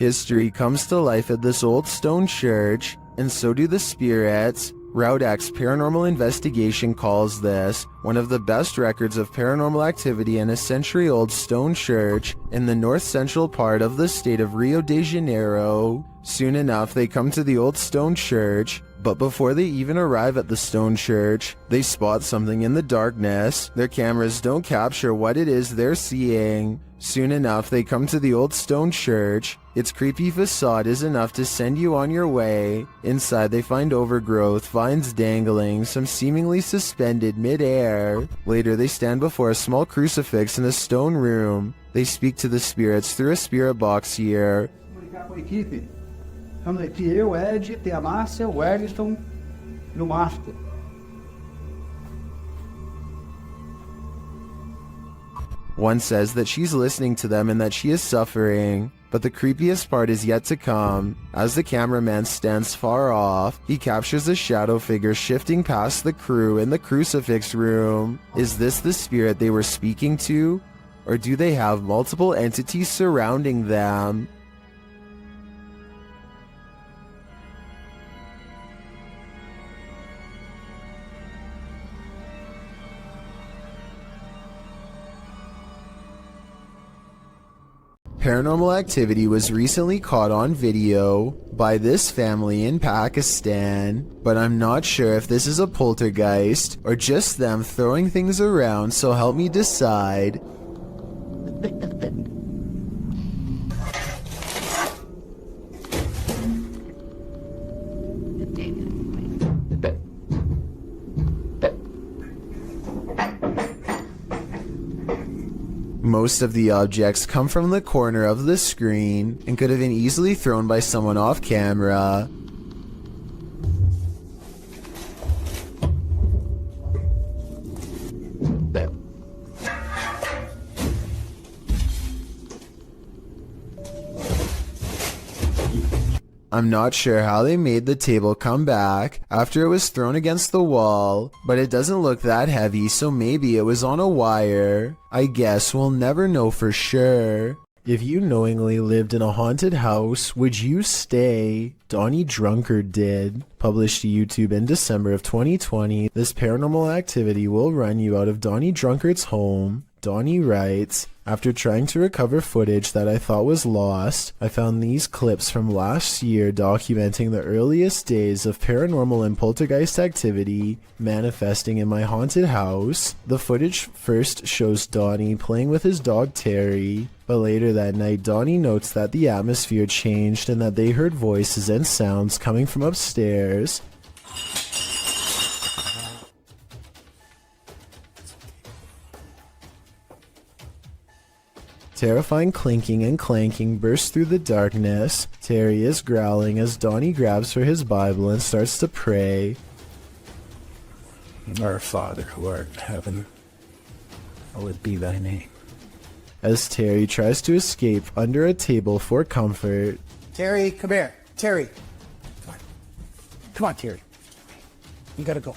History comes to life at this old stone church, and so do the spirits. Route X Paranormal Investigation calls this one of the best records of paranormal activity in a century-old stone church in the north-central part of the state of Rio de Janeiro. Soon enough, they come to the old stone church, but before they even arrive at the stone church, they spot something in the darkness. Their cameras don't capture what it is they're seeing. Soon enough, they come to the old stone church. Its creepy facade is enough to send you on your way. Inside, they find overgrowth, vines dangling, some seemingly suspended mid-air. Later, they stand before a small crucifix in a stone room. They speak to the spirits through a spirit box here. One says that she's listening to them and that she is suffering, but the creepiest part is yet to come. As the cameraman stands far off, he captures a shadow figure shifting past the crew in the crucifix room. Is this the spirit they were speaking to? Or do they have multiple entities surrounding them? Paranormal activity was recently caught on video by this family in Pakistan, but I'm not sure if this is a poltergeist or just them throwing things around, so help me decide. Most of the objects come from the corner of the screen and could have been easily thrown by someone off camera. I'm not sure how they made the table come back after it was thrown against the wall, but it doesn't look that heavy, so maybe it was on a wire. I guess we'll never know for sure. If you knowingly lived in a haunted house, would you stay? Donnie Drunkard did. Published to YouTube in December of 2020, this paranormal activity will run you out of Donnie Drunkard's home. Donnie writes, after trying to recover footage that I thought was lost, I found these clips from last year documenting the earliest days of paranormal and poltergeist activity manifesting in my haunted house. The footage first shows Donnie playing with his dog Terry, but later that night Donnie notes that the atmosphere changed and that they heard voices and sounds coming from upstairs. Terrifying clinking and clanking bursts through the darkness. Terry is growling as Donnie grabs for his Bible and starts to pray. Our Father who art in heaven, hallowed be thy name. As Terry tries to escape under a table for comfort. Terry, come here. Terry. Come on. Come on, Terry. You gotta go.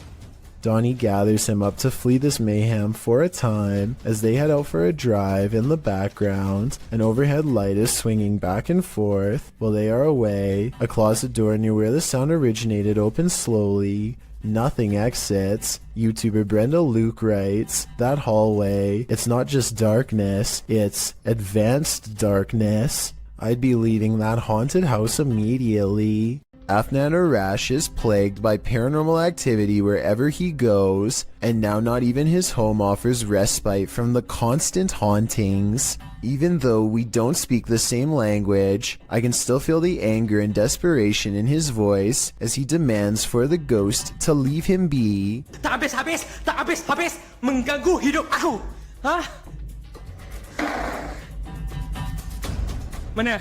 Donnie gathers him up to flee this mayhem for a time as they head out for a drive. In the background, an overhead light is swinging back and forth while they are away. A closet door near where the sound originated opens slowly. Nothing exits. YouTuber Brenda Luke writes, that hallway, it's not just darkness, it's advanced darkness. I'd be leaving that haunted house immediately. Afnan Arash is plagued by paranormal activity wherever he goes, and now not even his home offers respite from the constant hauntings. Even though we don't speak the same language, I can still feel the anger and desperation in his voice as he demands for the ghost to leave him be. Tak habis mengganggu hidup aku. Hah? Mana?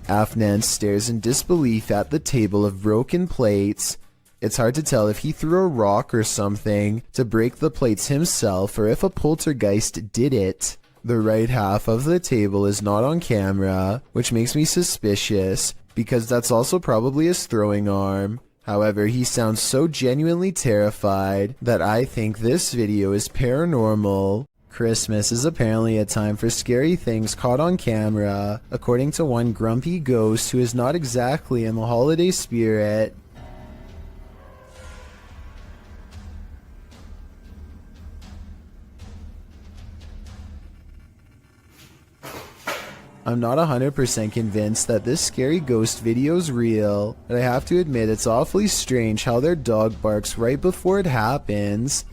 Afnan stares in disbelief at the table of broken plates. It's hard to tell if he threw a rock or something to break the plates himself or if a poltergeist did it. The right half of the table is not on camera, which makes me suspicious because that's also probably his throwing arm. However, he sounds so genuinely terrified that I think this video is paranormal. Christmas is apparently a time for scary things caught on camera, according to one grumpy ghost who is not exactly in the holiday spirit. I'm not 100% convinced that this scary ghost video is real, but I have to admit it's awfully strange how their dog barks right before it happens.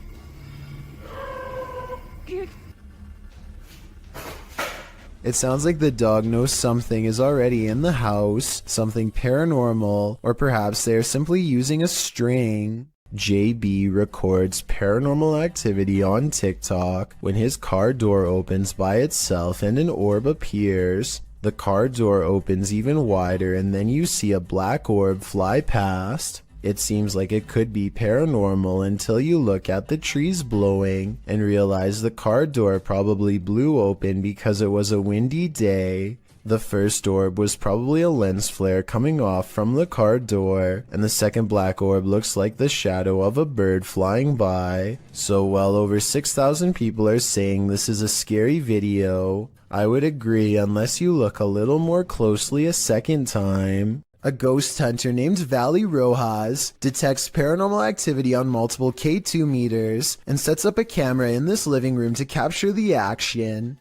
It sounds like the dog knows something is already in the house, something paranormal, or perhaps they are simply using a string. JB records paranormal activity on TikTok when his car door opens by itself and an orb appears. The car door opens even wider and then you see a black orb fly past. It seems like it could be paranormal until you look at the trees blowing and realize the car door probably blew open because it was a windy day. The first orb was probably a lens flare coming off from the car door, and the second black orb looks like the shadow of a bird flying by. So well over 6,000 people are saying this is a scary video. I would agree unless you look a little more closely a second time. A ghost hunter named Valley Rojas detects paranormal activity on multiple K2 meters and sets up a camera in this living room to capture the action.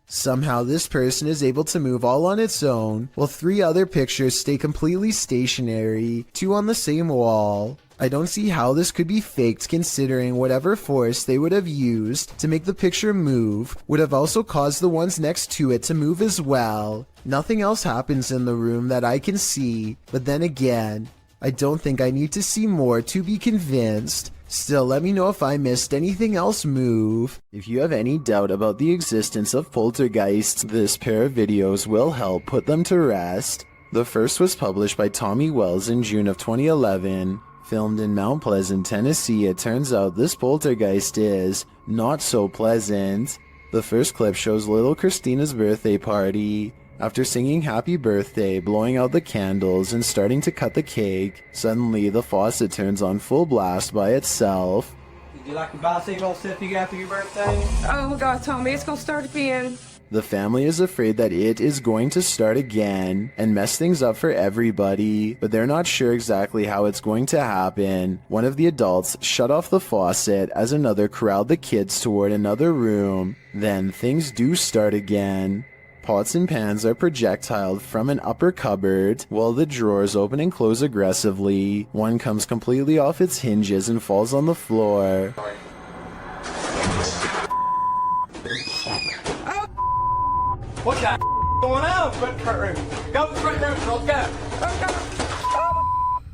Somehow this person is able to move all on its own, while 3 other pictures stay completely stationary, 2 on the same wall. I don't see how this could be faked considering whatever force they would have used to make the picture move would have also caused the ones next to it to move as well. Nothing else happens in the room that I can see, but then again, I don't think I need to see more to be convinced. Still, let me know if I missed anything else move. If you have any doubt about the existence of poltergeists, this pair of videos will help put them to rest. The first was published by Tommy Wells in June of 2011. Filmed in Mount Pleasant, Tennessee, it turns out this poltergeist is not so pleasant. The first clip shows little Christina's birthday party. After singing happy birthday, blowing out the candles, and starting to cut the cake, suddenly the faucet turns on full blast by itself. Did you like your bicycle sitting after your birthday? Oh, God told me it's gonna start again. The family is afraid that it is going to start again and mess things up for everybody, but they're not sure exactly how it's going to happen. One of the adults shut off the faucet as another corralled the kids toward another room. Then things do start again. Pots and pans are projectiled from an upper cupboard, while the drawers open and close aggressively. One comes completely off its hinges and falls on the floor. What the going on? Front room. Go front room, girls, go.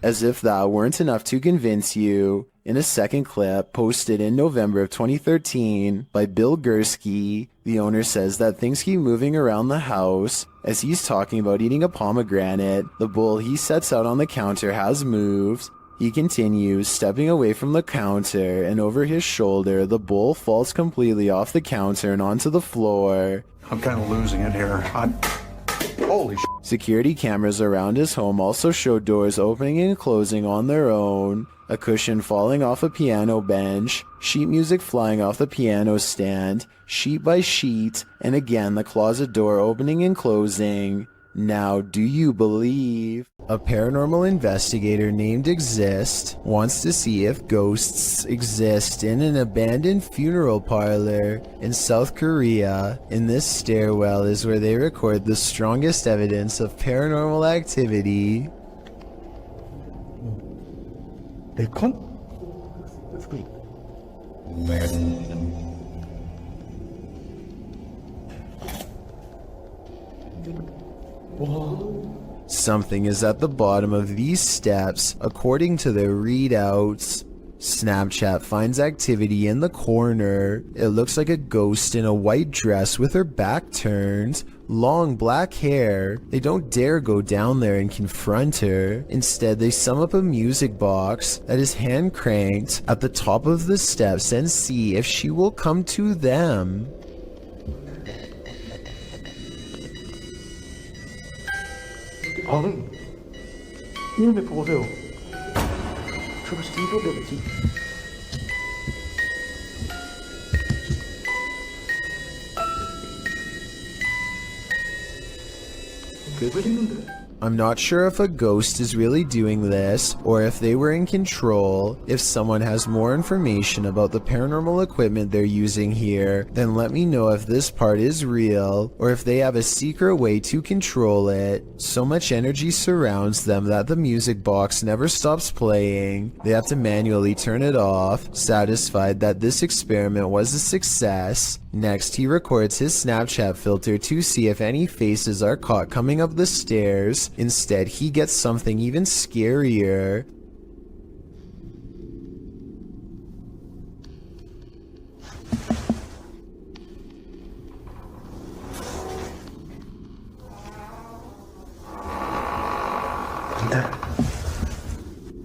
As if that weren't enough to convince you, in a second clip posted in November of 2013 by Bill Gursky, the owner says that things keep moving around the house. As he's talking about eating a pomegranate, the bowl he sets out on the counter has moved. He continues, stepping away from the counter, and over his shoulder, the bowl falls completely off the counter and onto the floor. I'm kind of losing it here. Holy shit. Security cameras around his home also show doors opening and closing on their own, a cushion falling off a piano bench, sheet music flying off the piano stand, sheet by sheet, and again the closet door opening and closing. Now, do you believe? A paranormal investigator named Exist wants to see if ghosts exist in an abandoned funeral parlor in South Korea. In this stairwell is where they record the strongest evidence of paranormal activity. Bacon? Something is at the bottom of these steps, according to their readouts. Snapchat finds activity in the corner. It looks like a ghost in a white dress with her back turned, long black hair. They don't dare go down there and confront her. Instead, they sum up a music box that is hand cranked at the top of the steps and see if she will come to them. 이름이 보세요. I'm not sure if a ghost is really doing this, or if they were in control. If someone has more information about the paranormal equipment they're using here, then let me know if this part is real, or if they have a secret way to control it. So much energy surrounds them that the music box never stops playing. They have to manually turn it off, satisfied that this experiment was a success. Next, he records his Snapchat filter to see if any faces are caught coming up the stairs. Instead, he gets something even scarier.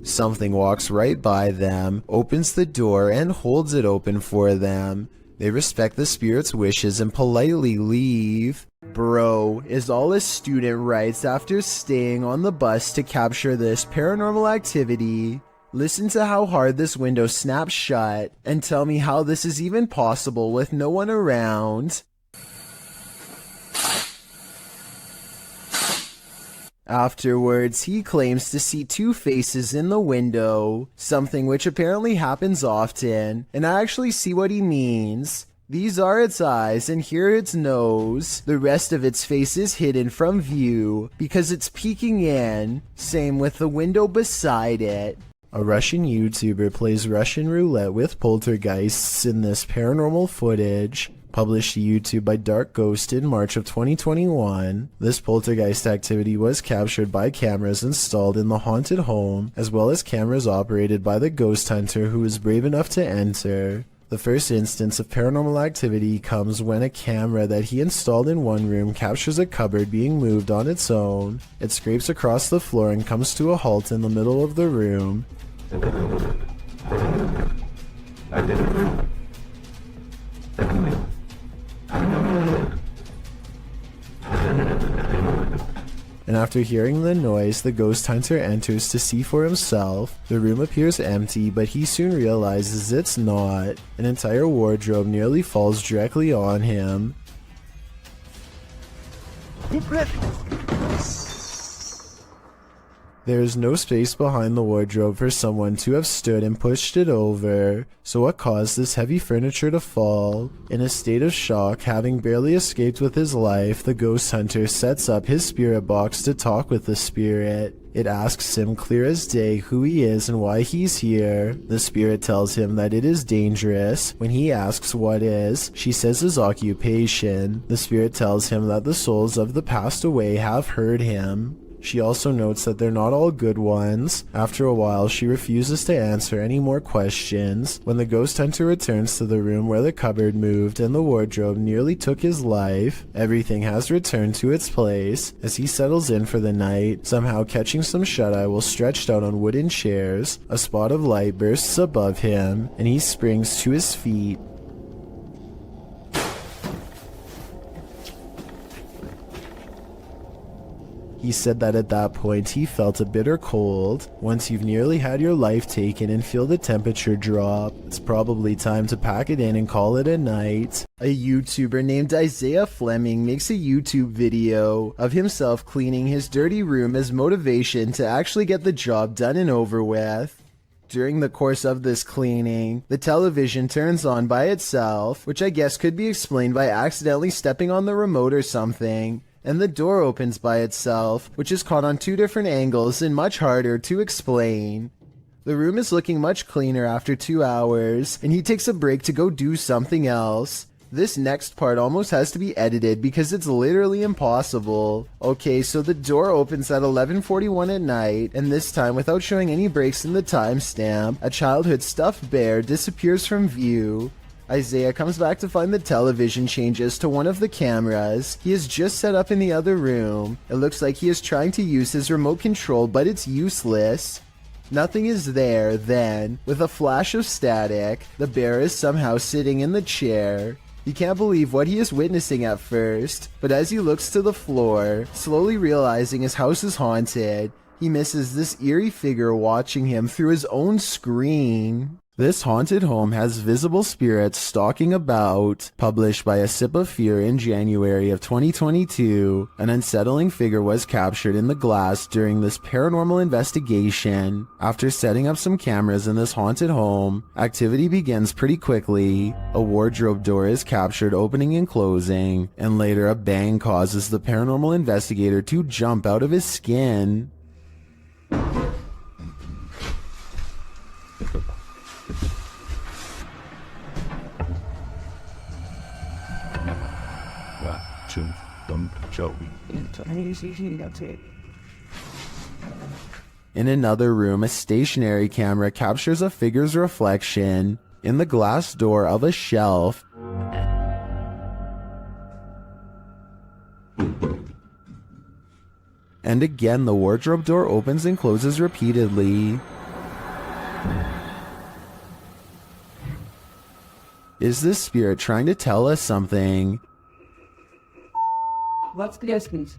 Something walks right by them, opens the door, and holds it open for them. They respect the spirit's wishes and politely leave. Bro, is all a student writes after staying on the bus to capture this paranormal activity. Listen to how hard this window snaps shut, and tell me how this is even possible with no one around. Afterwards, he claims to see two faces in the window, something which apparently happens often, and I actually see what he means. These are its eyes, and here its nose. The rest of its face is hidden from view, because it's peeking in. Same with the window beside it. A Russian YouTuber plays Russian roulette with poltergeists in this paranormal footage. Published to YouTube by Dark Ghost in March of 2021. This poltergeist activity was captured by cameras installed in the haunted home, as well as cameras operated by the ghost hunter who was brave enough to enter. The first instance of paranormal activity comes when a camera that he installed in one room captures a cupboard being moved on its own. It scrapes across the floor and comes to a halt in the middle of the room. And after hearing the noise, the ghost hunter enters to see for himself. The room appears empty, but he soon realizes it's not. An entire wardrobe nearly falls directly on him. There is no space behind the wardrobe for someone to have stood and pushed it over. So what caused this heavy furniture to fall? In a state of shock, having barely escaped with his life, the ghost hunter sets up his spirit box to talk with the spirit. It asks him clear as day who he is and why he's here. The spirit tells him that it is dangerous. When he asks what is, she says his occupation. The spirit tells him that the souls of the passed away have heard him. She also notes that they're not all good ones. After a while, she refuses to answer any more questions. When the ghost hunter returns to the room where the cupboard moved and the wardrobe nearly took his life, everything has returned to its place. As he settles in for the night, somehow catching some shut-eye while stretched out on wooden chairs, a spot of light bursts above him, and he springs to his feet. He said that at that point he felt a bitter cold. Once you've nearly had your life taken and feel the temperature drop, it's probably time to pack it in and call it a night. A YouTuber named Isaiah Fleming makes a YouTube video of himself cleaning his dirty room as motivation to actually get the job done and over with. During the course of this cleaning, the television turns on by itself, which I guess could be explained by accidentally stepping on the remote or something. And the door opens by itself, which is caught on two different angles and much harder to explain. The room is looking much cleaner after 2 hours, and he takes a break to go do something else. This next part almost has to be edited because it's literally impossible. Okay, so the door opens at 11:41 at night, and this time without showing any breaks in the timestamp, a childhood stuffed bear disappears from view. Isaiah comes back to find the television changes to one of the cameras he has just set up in the other room. It looks like he is trying to use his remote control, but it's useless. Nothing is there then. With a flash of static, the bear is somehow sitting in the chair. He can't believe what he is witnessing at first, but as he looks to the floor, slowly realizing his house is haunted, he misses this eerie figure watching him through his own screen. This haunted home has visible spirits stalking about. Published by A Sip of Fear in January of 2022, an unsettling figure was captured in the glass during this paranormal investigation. After setting up some cameras in this haunted home, activity begins pretty quickly. A wardrobe door is captured opening and closing, and later a bang causes the paranormal investigator to jump out of his skin. In another room, a stationary camera captures a figure's reflection in the glass door of a shelf. And again, the wardrobe door opens and closes repeatedly. Is this spirit trying to tell us something? What's the distance?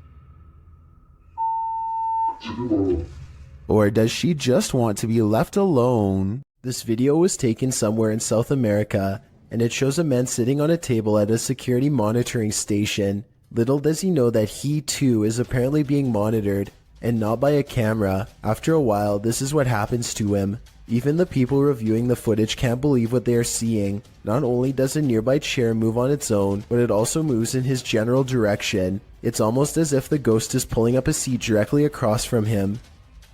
Or does she just want to be left alone? This video was taken somewhere in South America, and it shows a man sitting on a table at a security monitoring station. Little does he know that he too is apparently being monitored, and not by a camera. After a while, this is what happens to him. Even the people reviewing the footage can't believe what they are seeing. Not only does a nearby chair move on its own, but it also moves in his general direction. It's almost as if the ghost is pulling up a seat directly across from him.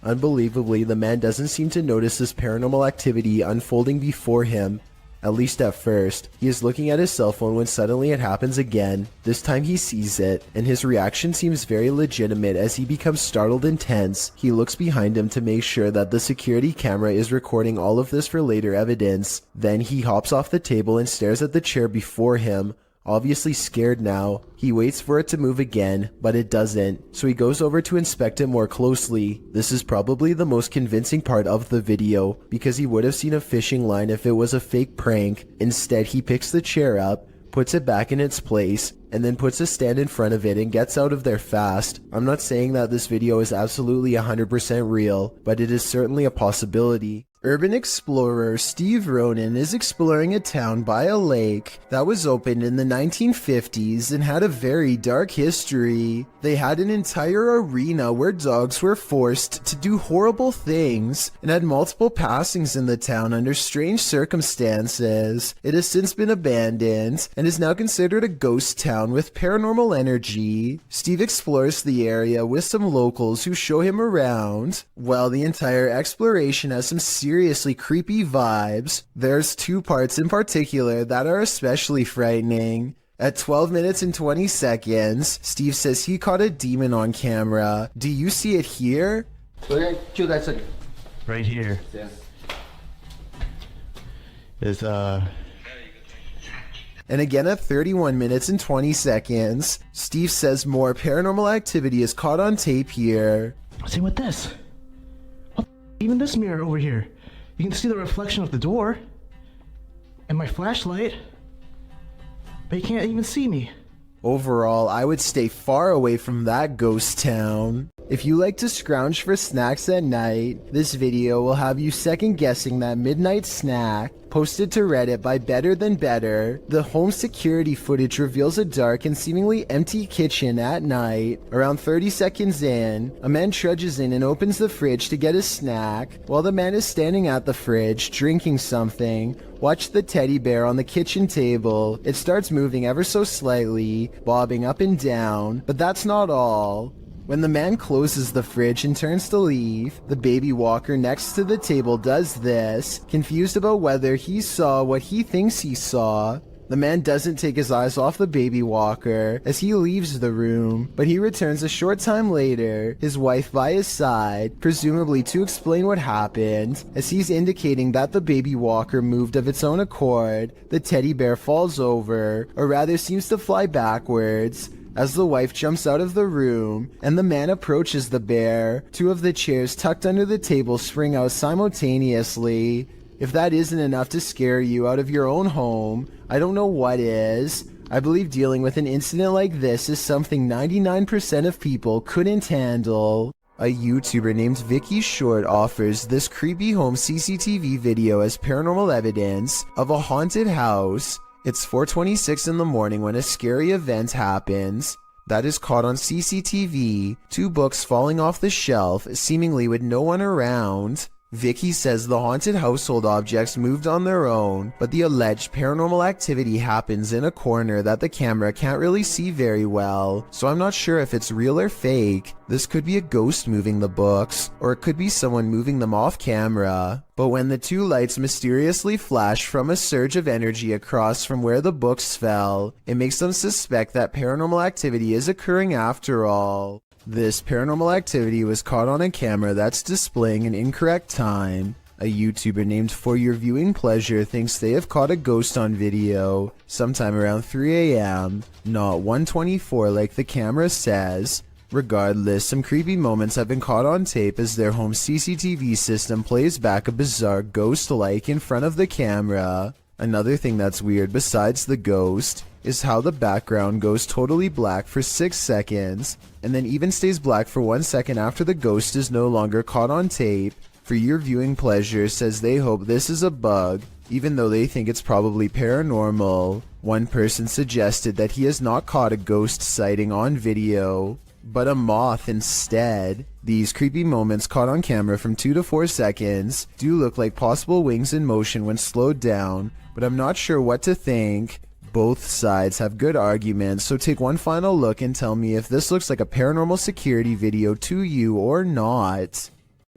Unbelievably, the man doesn't seem to notice this paranormal activity unfolding before him. At least at first. He is looking at his cell phone when suddenly it happens again. This time he sees it, and his reaction seems very legitimate as he becomes startled and tense. He looks behind him to make sure that the security camera is recording all of this for later evidence. Then he hops off the table and stares at the chair before him. Obviously scared now, he waits for it to move again, but it doesn't, so he goes over to inspect it more closely. This is probably the most convincing part of the video, because he would have seen a fishing line if it was a fake prank. Instead, he picks the chair up, puts it back in its place, and then puts a stand in front of it and gets out of there fast. I'm not saying that this video is absolutely 100% real, but it is certainly a possibility. Urban explorer Steve Ronan is exploring a town by a lake that was opened in the 1950s and had a very dark history. They had an entire arena where dogs were forced to do horrible things and had multiple passings in the town under strange circumstances. It has since been abandoned and is now considered a ghost town with paranormal energy. Steve explores the area with some locals who show him around. While the entire exploration has some seriously creepy vibes, there's two parts in particular that are especially frightening. At 12 minutes and 20 seconds, Steve says he caught a demon on camera. Do you see it here? Right here. Yeah. Is And again at 31 minutes and 20 seconds, Steve says more paranormal activity is caught on tape here. see with this. What even this mirror over here. You can see the reflection of the door and my flashlight, but you can't even see me. Overall, I would stay far away from that ghost town. If you like to scrounge for snacks at night, this video will have you second guessing that midnight snack. Posted to Reddit by Better Than Better, the home security footage reveals a dark and seemingly empty kitchen at night. Around 30 seconds in, a man trudges in and opens the fridge to get a snack. While the man is standing at the fridge, drinking something, watch the teddy bear on the kitchen table. It starts moving ever so slightly, bobbing up and down, but that's not all. When the man closes the fridge and turns to leave, the baby walker next to the table does this, confused about whether he saw what he thinks he saw. The man doesn't take his eyes off the baby walker as he leaves the room, but he returns a short time later, his wife by his side, presumably to explain what happened. As he's indicating that the baby walker moved of its own accord, the teddy bear falls over, or rather seems to fly backwards, as the wife jumps out of the room and the man approaches the bear. Two of the chairs tucked under the table spring out simultaneously. If that isn't enough to scare you out of your own home, I don't know what is. I believe dealing with an incident like this is something 99% of people couldn't handle. A YouTuber named Vicky Short offers this creepy home CCTV video as paranormal evidence of a haunted house. It's 4:26 in the morning when a scary event happens that is caught on CCTV, 2 books falling off the shelf, seemingly with no one around. Vicky says the haunted household objects moved on their own, but the alleged paranormal activity happens in a corner that the camera can't really see very well, so I'm not sure if it's real or fake. This could be a ghost moving the books, or it could be someone moving them off camera. But when the 2 lights mysteriously flash from a surge of energy across from where the books fell, it makes them suspect that paranormal activity is occurring after all. This paranormal activity was caught on a camera that's displaying an incorrect time. A YouTuber named For Your Viewing Pleasure thinks they have caught a ghost on video sometime around 3 a.m., not 1:24 like the camera says. Regardless, some creepy moments have been caught on tape as their home CCTV system plays back a bizarre ghost-like in front of the camera. Another thing that's weird besides the ghost is how the background goes totally black for 6 seconds and then even stays black for 1 second after the ghost is no longer caught on tape. For Your Viewing Pleasure says they hope this is a bug, even though they think it's probably paranormal. One person suggested that he has not caught a ghost sighting on video, but a moth instead. These creepy moments caught on camera from 2 to 4 seconds do look like possible wings in motion when slowed down, but I'm not sure what to think. Both sides have good arguments, so take one final look and tell me if this looks like a paranormal security video to you or not.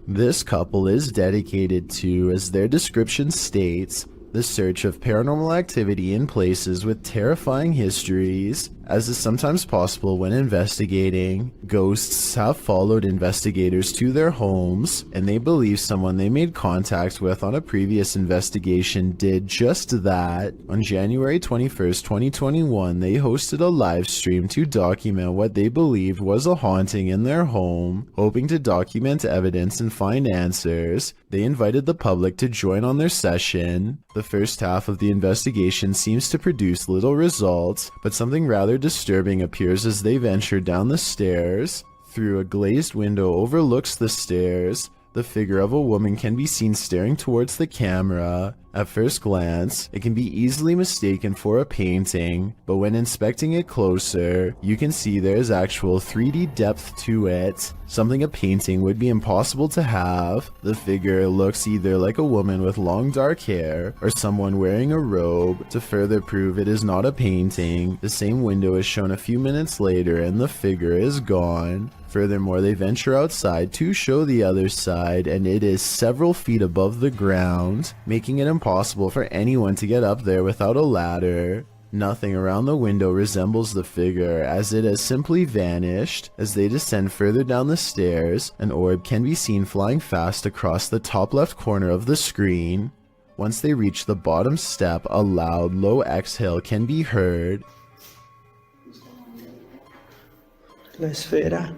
This couple is dedicated to, as their description states, the search of paranormal activity in places with terrifying histories, as is sometimes possible when investigating. Ghosts have followed investigators to their homes, and they believe someone they made contact with on a previous investigation did just that. On January 21st, 2021, they hosted a live stream to document what they believed was a haunting in their home. Hoping to document evidence and find answers, they invited the public to join on their session. The first half of the investigation seems to produce little results, but something rather disturbing appears as they venture down the stairs. Through a glazed window overlooks the stairs, the figure of a woman can be seen staring towards the camera. At first glance, it can be easily mistaken for a painting, but when inspecting it closer, you can see there is actual 3D depth to it, something a painting would be impossible to have. The figure looks either like a woman with long dark hair or someone wearing a robe. To further prove it is not a painting, the same window is shown a few minutes later and the figure is gone. Furthermore, they venture outside to show the other side, and it is several feet above the ground, making it impossible for anyone to get up there without a ladder. Nothing around the window resembles the figure, as it has simply vanished. As they descend further down the stairs, an orb can be seen flying fast across the top left corner of the screen. Once they reach the bottom step, a loud, low exhale can be heard. La esfera.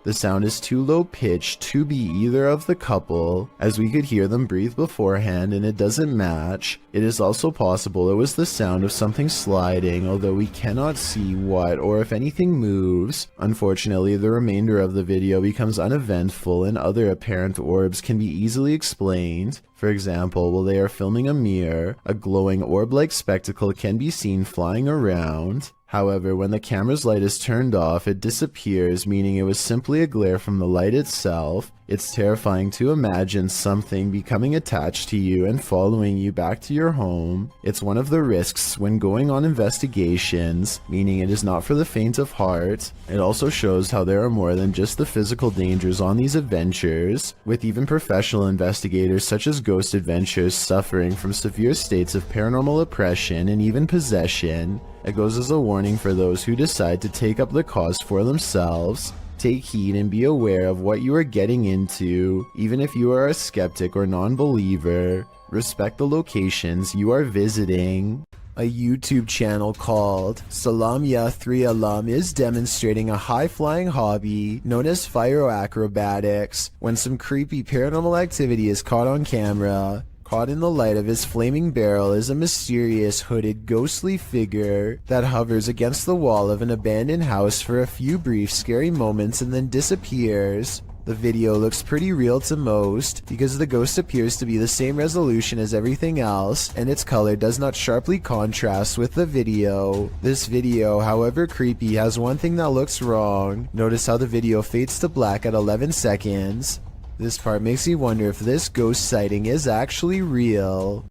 The sound is too low pitched to be either of the couple, as we could hear them breathe beforehand and it doesn't match. It is also possible it was the sound of something sliding, although we cannot see what or if anything moves. Unfortunately, the remainder of the video becomes uneventful and other apparent orbs can be easily explained. For example, while they are filming a mirror, a glowing orb-like spectacle can be seen flying around. However, when the camera's light is turned off, it disappears, meaning it was simply a glare from the light itself. It's terrifying to imagine something becoming attached to you and following you back to your home. It's one of the risks when going on investigations, meaning it is not for the faint of heart. It also shows how there are more than just the physical dangers on these adventures, with even professional investigators such as Ghost Adventures suffering from severe states of paranormal oppression and even possession. It goes as a warning for those who decide to take up the cause for themselves. Take heed and be aware of what you are getting into, even if you are a skeptic or non-believer. Respect the locations you are visiting. A YouTube channel called Salamya 3 Alum is demonstrating a high-flying hobby known as fire acrobatics when some creepy paranormal activity is caught on camera. Caught in the light of his flaming barrel is a mysterious hooded ghostly figure that hovers against the wall of an abandoned house for a few brief scary moments and then disappears. The video looks pretty real to most because the ghost appears to be the same resolution as everything else and its color does not sharply contrast with the video. This video, however creepy, has one thing that looks wrong. Notice how the video fades to black at 11 seconds. This part makes me wonder if this ghost sighting is actually real.